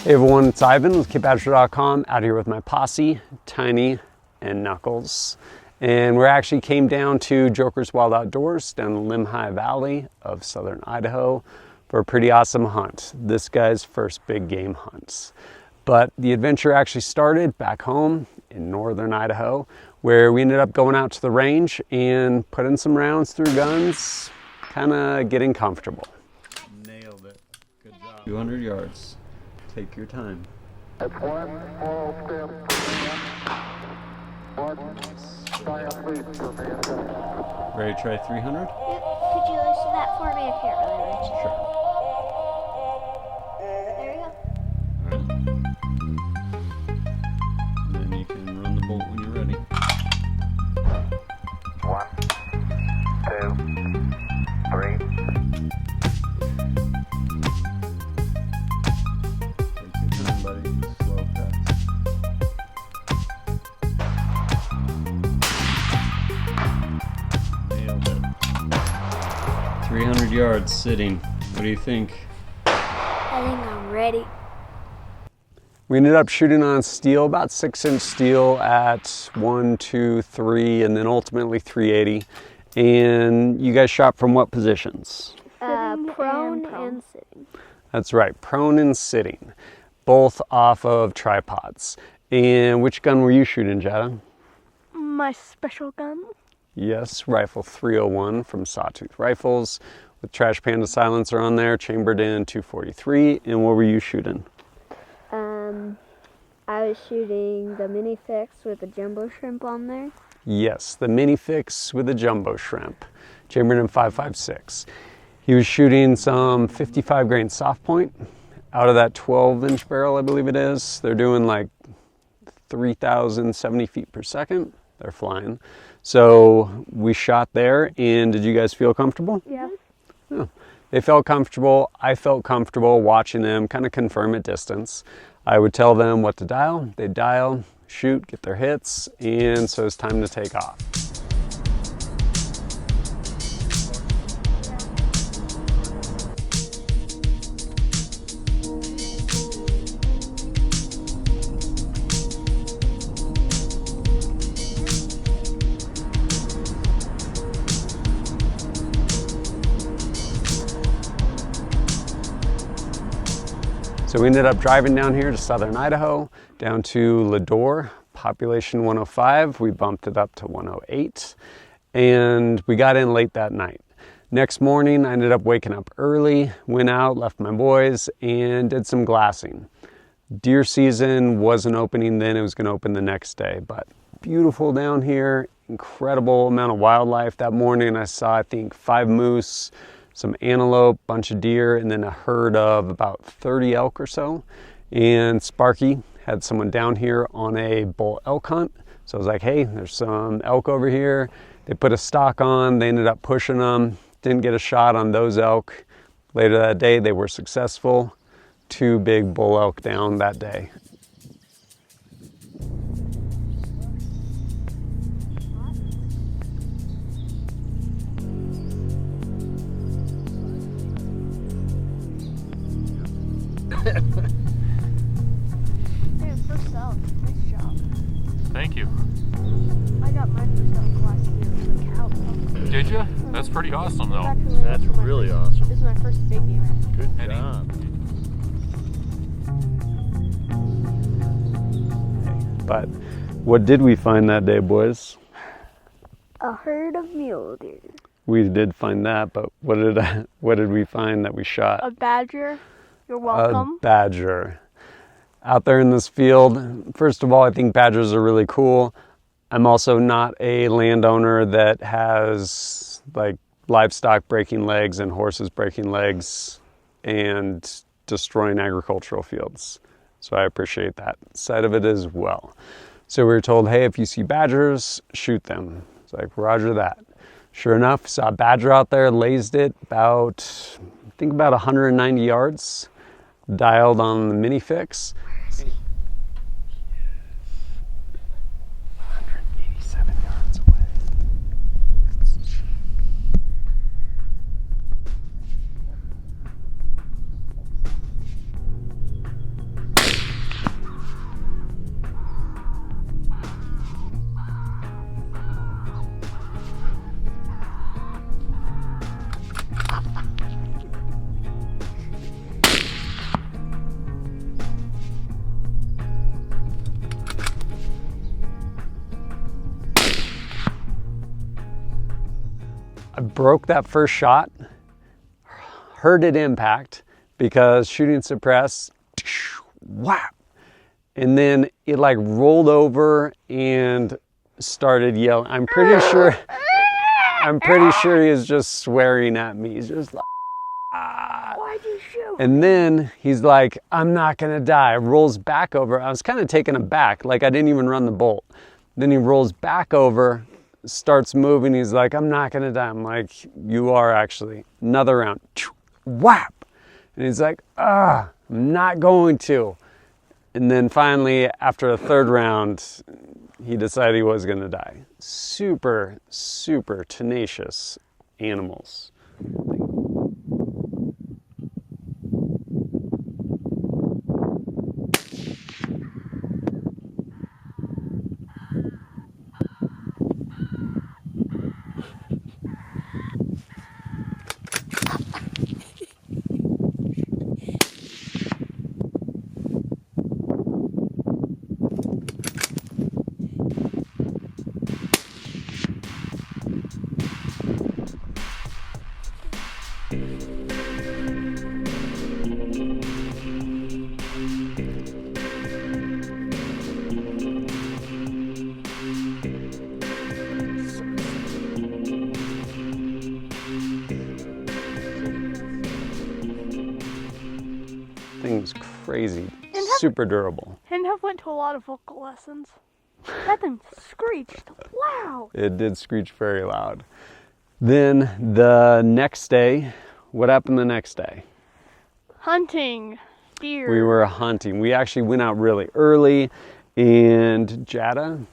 Hey everyone, it's Ivan with KidBadger.com, out here with my posse, Tiny and Knuckles. And we actually came down to Joker's Wild Outdoors down in Lemhi Valley of southern Idaho for a pretty awesome hunt. This guy's first big game hunt. But the adventure actually started back home in northern Idaho, where we ended up going out to the range and putting some rounds through guns, kind of getting comfortable. Nailed it. Good job. 200 yards. Take your time. That's one small step for man, one giant leap for mankind. Ready to try 300? Yep. Could you listen that for me? I can't really reach it. Sure. There you go. Alright. And then you can run the bolt when you're ready. 1, 2, 3. Take your time, buddy. Slow pass. Nailed it. 300 yards sitting. What do you think? I think I'm ready. We ended up shooting on steel, about 6-inch steel at 1, 2, 3, and then ultimately 380. And you guys shot from what positions? Prone and sitting. That's right, prone and sitting, both off of tripods. And which gun were you shooting, Jatta? My special gun. Yes, rifle 301 from Sawtooth Rifles with Trash Panda silencer on there, chambered in 243. And what were you shooting? I was shooting the mini fix with the jumbo shrimp on there. Yes, the mini fix with the jumbo shrimp, chambered in 5.56. He was shooting some 55 grain soft point out of that 12-inch barrel, I believe it is. They're doing like 3,070 feet per second. They're flying. So we shot there, and did you guys feel comfortable? Yeah. Yeah. They felt comfortable. I felt comfortable watching them kind of confirm at distance. I would tell them what to dial. They'd dial, shoot, get their hits, and so it's time to take off. So we ended up driving down here to southern Idaho, down to Ladore, population 105. We bumped it up to 108, and we got in late that night. Next morning, I ended up waking up early, went out, left my boys, and did some glassing. Deer season wasn't opening then, it was gonna open the next day, but beautiful down here, incredible amount of wildlife. That morning I saw, I think, 5 moose, some antelope, bunch of deer, and then a herd of about 30 elk or so. And Sparky had someone down here on a bull elk hunt. So I was like, hey, there's some elk over here. They put a stock on, they ended up pushing them, didn't get a shot on those elk. Later that day, they were successful. 2 big bull elk down that day. Hey, first elk. Nice job. Thank you. I got my first elk last year. It was a cow elk. Did you? That's pretty awesome, though. Actually, That's this was my really first- awesome. This is my first big game. Good Eddie. job. But what did we find that day, boys? A herd of mule deer. We did find that, but what did we find that we shot? A badger. You're A welcome. badger. Out there in this field, first of all, I think badgers are really cool. I'm also not a landowner that has like livestock breaking legs and horses breaking legs and destroying agricultural fields. So I appreciate that side of it as well. So we were told, hey, if you see badgers, shoot them. It's like, roger that. Sure enough, saw a badger out there, lazed it about, I think about 190 yards, dialed on the mini fix. 187 yards away. I broke that first shot, heard it impact because shooting suppress, whap. And then it like rolled over and started yelling. I'm pretty sure he was just swearing at me. He's just like, Why'd you shoot? and then he's like, I'm not gonna die. Rolls back over. I was kind of taken aback, like I didn't even run the bolt. Then he rolls back over, starts moving. He's like, I'm not gonna die. I'm like, you are actually. Another round, whap. And he's like, I'm not going to. And then finally, after a third round, he decided he was gonna die. Super, super tenacious animals. Thing's crazy, super durable. And I've went to a lot of vocal lessons. That thing screeched loud. It did screech very loud. Then the next day, what happened the next day? Hunting deer. We were hunting. We actually went out really early, and Jatta,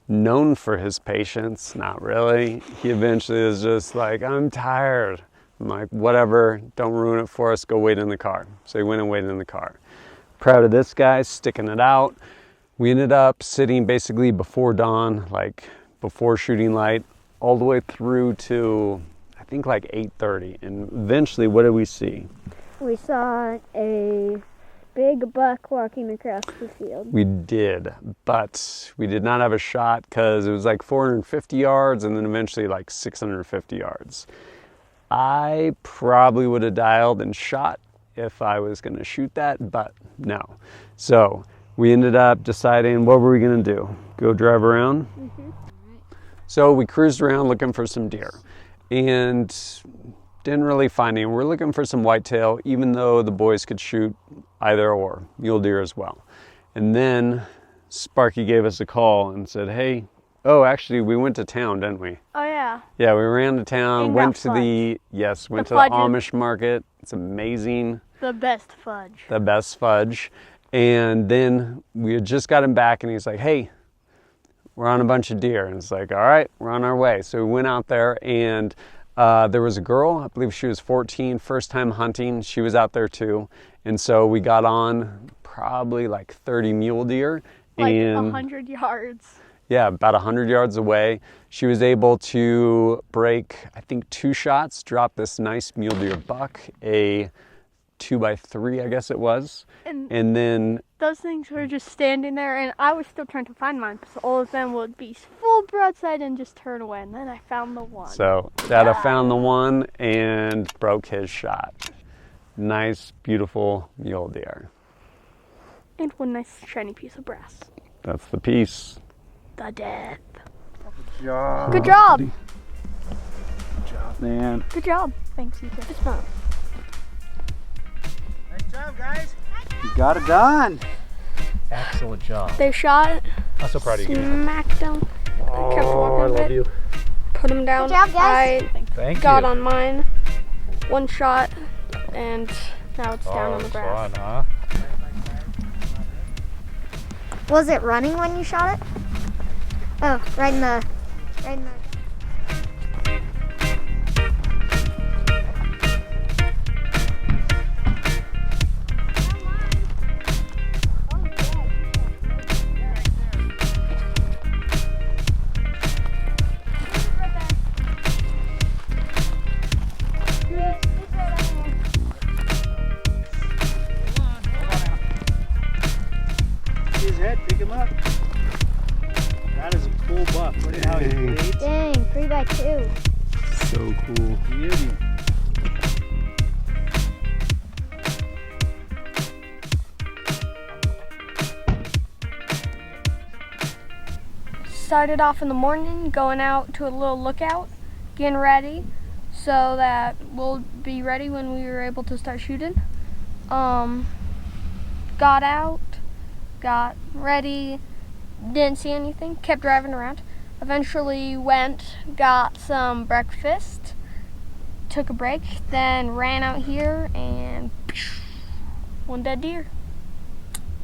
known for his patience, not really. He eventually was just like, I'm tired. I'm like, whatever, don't ruin it for us, go wait in the car. So he went and waited in the car. Proud of this guy, sticking it out. We ended up sitting basically before dawn, like before shooting light, all the way through to, I think like 8:30. And eventually, what did we see? We saw a big buck walking across the field. We did, but we did not have a shot because it was like 450 yards and then eventually like 650 yards. I probably would have dialed and shot if I was going to shoot that, but no. So we ended up deciding, what were we going to do? Go drive around? Mm-hmm. So we cruised around looking for some deer and didn't really find any. We're looking for some whitetail, even though the boys could shoot either or, mule deer as well. And then Sparky gave us a call and said, hey, oh, actually, we went to town, didn't we? Oh, yeah. Yeah, we ran to town, And went got to fudge. went to fudge the is- Amish market. It's amazing, The best fudge. the best fudge. And then we had just got him back and he's like, hey, we're on a bunch of deer. And it's like, all right, we're on our way. So we went out there and there was a girl, I believe she was 14, first time hunting. She was out there too. And so we got on probably like 30 mule deer. Like and 100 yards. yeah, about 100 yards away. She was able to break, I think, 2 shots, drop this nice Mule Deer Buck, a 2x3, I guess it was. And then Those things were just standing there, and I was still trying to find mine, because all of them would be full broadside and just turn away, and then I found the one. so Jatta found the one and broke his shot. Nice, beautiful mule deer. And one nice shiny piece of brass. That's the piece. The death. Good job. Good job. Good job, man. Good job. Thanks, you too. Nice job, guys. You got it done. Excellent job. They shot, I'm so proud of you. smacked them, kept walking a bit, put them down. Good job, guys. Thank Got you. on mine, one shot, and now it's down on the grass. Fun, huh? Was it running when you shot it? Oh, right in the. His head, pick him up. That is a cool buck. Look at how he laid. Cool beauty. Started off in the morning, going out to a little lookout, getting ready so that we'll be ready when we were able to start shooting. Got out, got ready, didn't see anything, kept driving around. Eventually went, got some breakfast, took a break, then ran out here and one dead deer.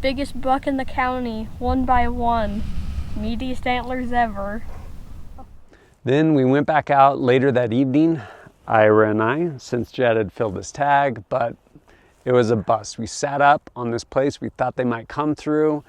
Biggest buck in the county, 1 by 1. Meatiest antlers ever. Then we went back out later that evening, Ira and I, since Jed had filled his tag, but it was a bust. We sat up on this place. We thought they might come through.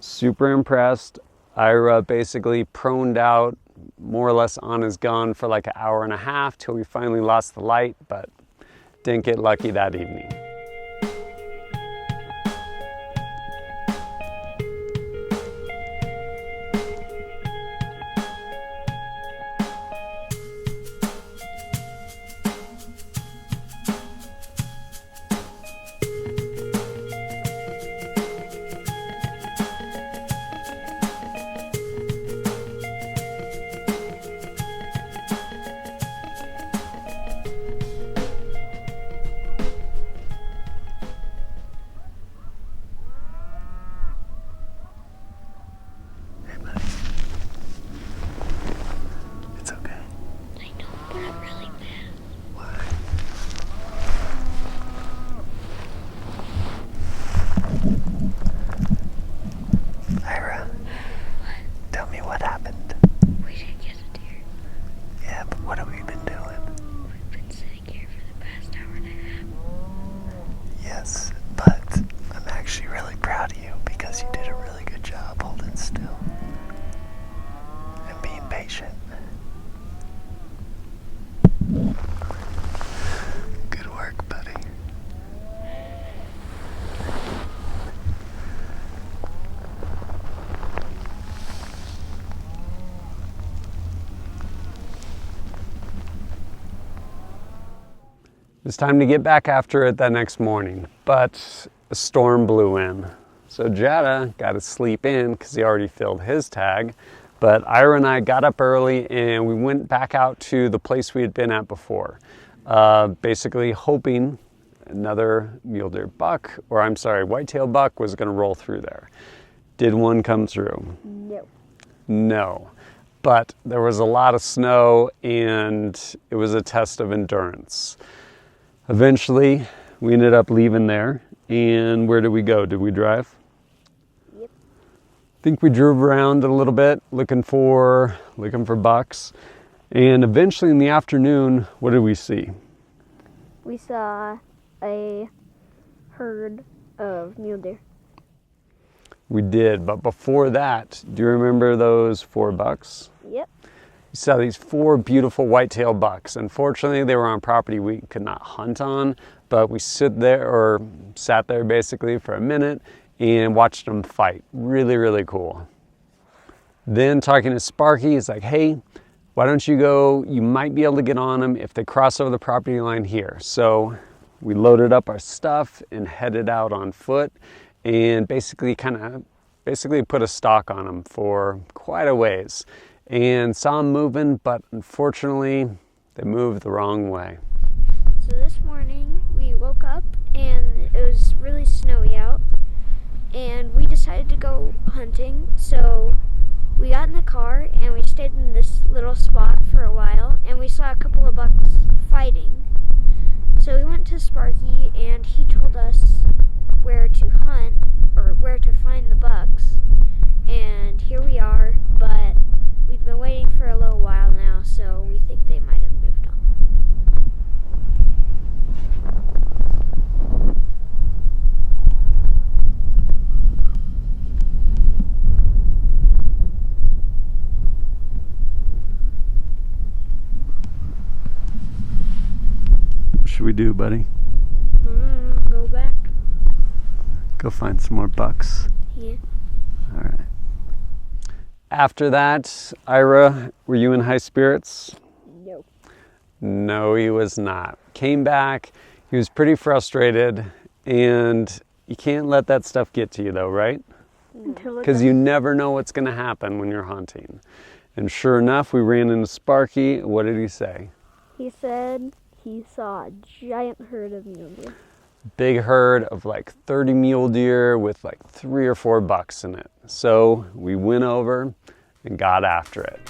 Super impressed. Ira basically proned out more or less on his gun for like an hour and a half till we finally lost the light, but didn't get lucky that evening. It's time to get back after it that next morning, but a storm blew in. So Jatta got to sleep in because he already filled his tag, but Ira and I got up early and we went back out to the place we had been at before, basically hoping another mule deer buck, or I'm sorry, whitetail buck was going to roll through there. Did one come through? No. No. But there was a lot of snow and it was a test of endurance. Eventually, we ended up leaving there, and where did we go? Did we drive? Yep. I think we drove around a little bit, looking for bucks, and eventually in the afternoon, what did we see? We saw a herd of mule deer. We did, but before that, do you remember those 4 bucks? Yep. We saw these 4 beautiful whitetail bucks. Unfortunately, they were on property we could not hunt on, but we sat there basically for a minute and watched them fight. Really, really cool. Then talking to Sparky, he's like, hey, why don't you go, you might be able to get on them if they cross over the property line here. So we loaded up our stuff and headed out on foot and basically put a stalk on them for quite a ways. And saw them moving, but unfortunately, they moved the wrong way. So this morning, we woke up and it was really snowy out, and we decided to go hunting. So we got in the car and we stayed in this little spot for a while, and we saw a couple of bucks fighting. So we went to Sparky and he told us where to hunt, or where to find the bucks, and here we are, but we've been waiting for a little while now, so we think they might have moved on. What should we do, buddy? Go back. Go find some more bucks. Yeah. All right. After that, Ira, were you in high spirits? No. No, he was not. Came back, he was pretty frustrated, and you can't let that stuff get to you though, right? Because you never know what's going to happen when you're hunting. And sure enough, we ran into Sparky. What did he say? He said he saw a giant herd of mule deer. Big herd of like 30 mule deer with like 3 or 4 bucks in it. So we went over and got after it.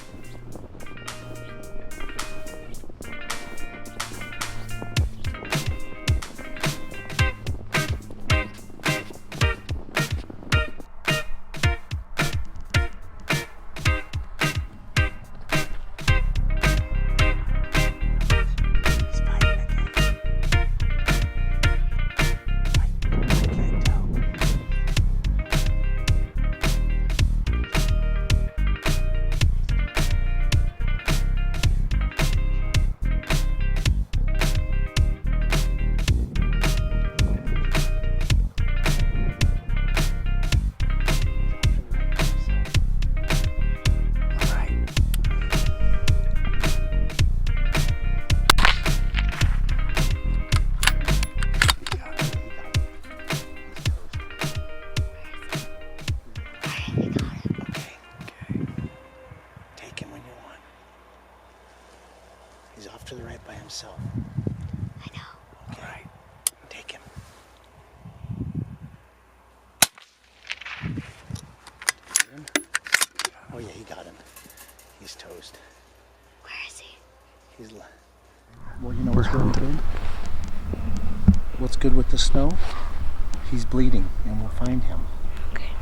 He's off to the right by himself. I know. Okay. All right. Take him. Oh yeah, he got him. He's toast. Where is he? He's. Well, you know what's really good? What's good with the snow? He's bleeding, and we'll find him. Okay.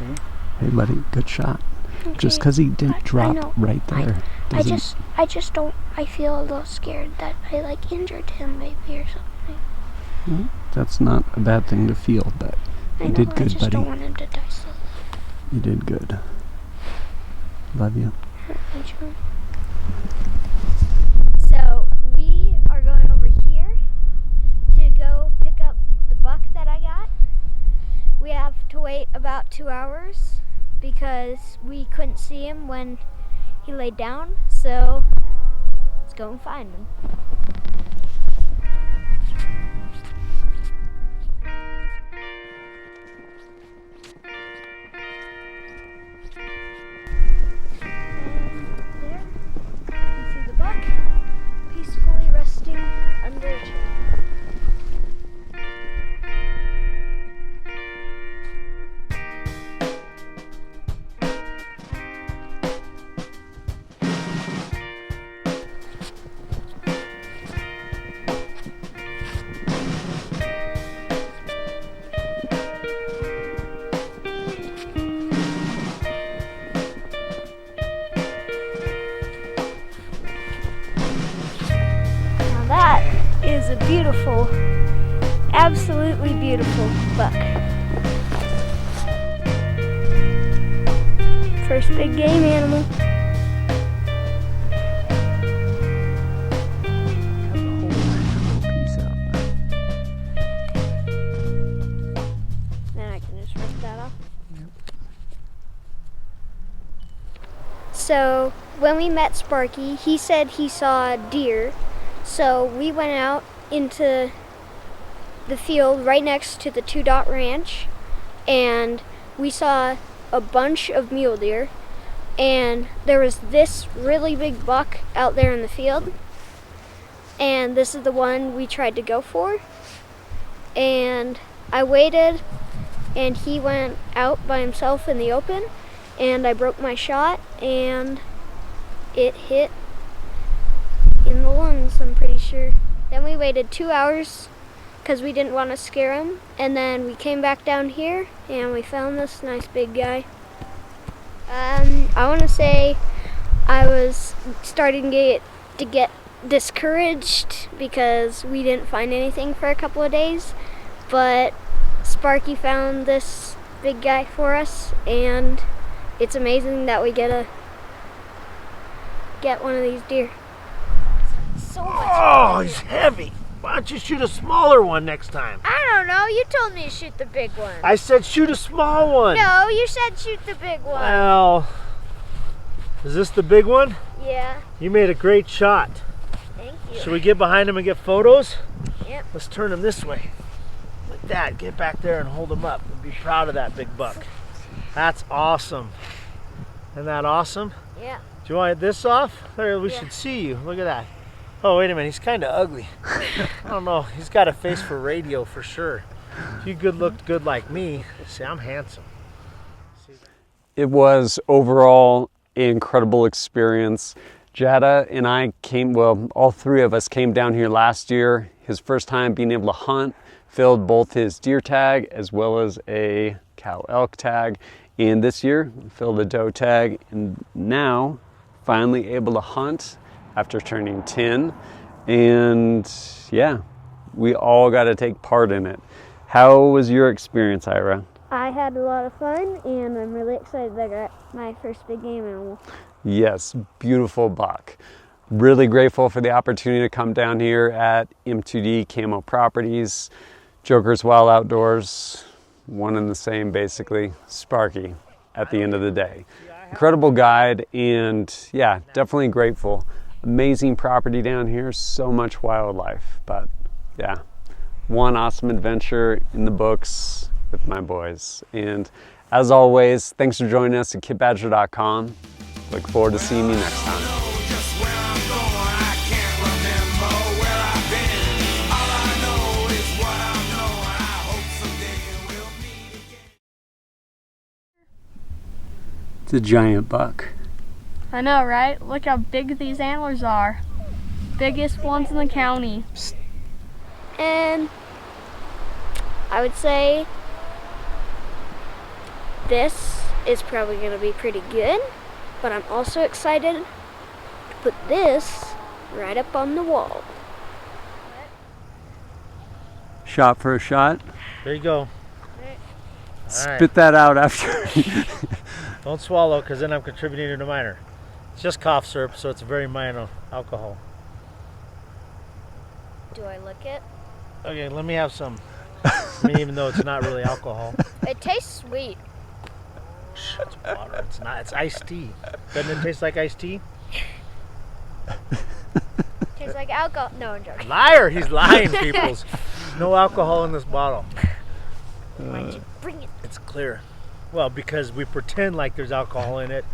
Okay. Hey buddy, good shot. Okay. Just because he didn't I drop know. right there. I just don't. I feel a little scared that I like injured him maybe or something. Well, that's not a bad thing to feel, but I you know. did I good, just buddy. don't want him to die slowly. You did good. Love you. So we are going over here to go pick up the buck that I got. We have to wait about 2 hours because we couldn't see him when he laid down, so let's go and find him. And there you see the buck peacefully resting under a tree. That is a beautiful, absolutely beautiful buck. First big game animal. Then I can just rip that off. So when we met Sparky, he said he saw deer. So we went out into the field right next to the 2-Dot Ranch, and we saw a bunch of mule deer, and there was this really big buck out there in the field, and this is the one we tried to go for. And I waited, and he went out by himself in the open, and I broke my shot, and it hit in the lungs, I'm pretty sure. Then we waited 2 hours because we didn't want to scare him, and then we came back down here and we found this nice big guy. I want to say I was starting to get discouraged because we didn't find anything for a couple of days, but Sparky found this big guy for us, and it's amazing that we get one of these deer. So much. Oh, he's heavy. Why don't you shoot a smaller one next time? I don't know. You told me to shoot the big one. I said shoot a small one. No, you said shoot the big one. Well, is this the big one? Yeah. You made a great shot. Thank you. Should we get behind him and get photos? Yep. Let's turn him this way. Like that. Get back there and hold him up. And be proud of that big buck. That's awesome. Isn't that awesome? Yeah. Do you want this off? There, we should see you. Look at that. Oh, wait a minute. He's kind of ugly. I don't know. He's got a face for radio for sure. If you looked good like me, see, I'm handsome. It was overall an incredible experience. Jatta and I all three of us came down here last year. His first time being able to hunt, filled both his deer tag as well as a cow elk tag. And this year, filled a doe tag, and now finally able to hunt after turning 10. And yeah, we all got to take part in it. How was your experience, Ira? I had a lot of fun, and I'm really excited that I got my first big game animal. Yes, beautiful buck. Really grateful for the opportunity to come down here at M2D Camo Properties. Joker's Wild Outdoors, one and the same basically. Sparky at the end of the day. Incredible guide, and yeah, definitely grateful. Amazing property down here, so much wildlife, but yeah, one awesome adventure in the books with my boys. And as always, thanks for joining us at kitbadger.com. Look forward to seeing you next time. It's a giant buck. I know, right? Look how big these antlers are. Biggest ones in the county. And I would say this is probably going to be pretty good, but I'm also excited to put this right up on the wall. Shot for a shot. There you go. Spit that out after. Don't swallow, because then I'm contributing to the minor. It's just cough syrup, so it's a very minor alcohol. Do I lick it? Okay, let me have some. I mean, even though it's not really alcohol. It tastes sweet. It's water. It's not. It's iced tea. Doesn't it taste like iced tea? Tastes like alcohol. No, I'm joking. Liar! He's lying, peoples. No alcohol in this bottle. Why'd you bring it? It's clear. Well, because we pretend like there's alcohol in it.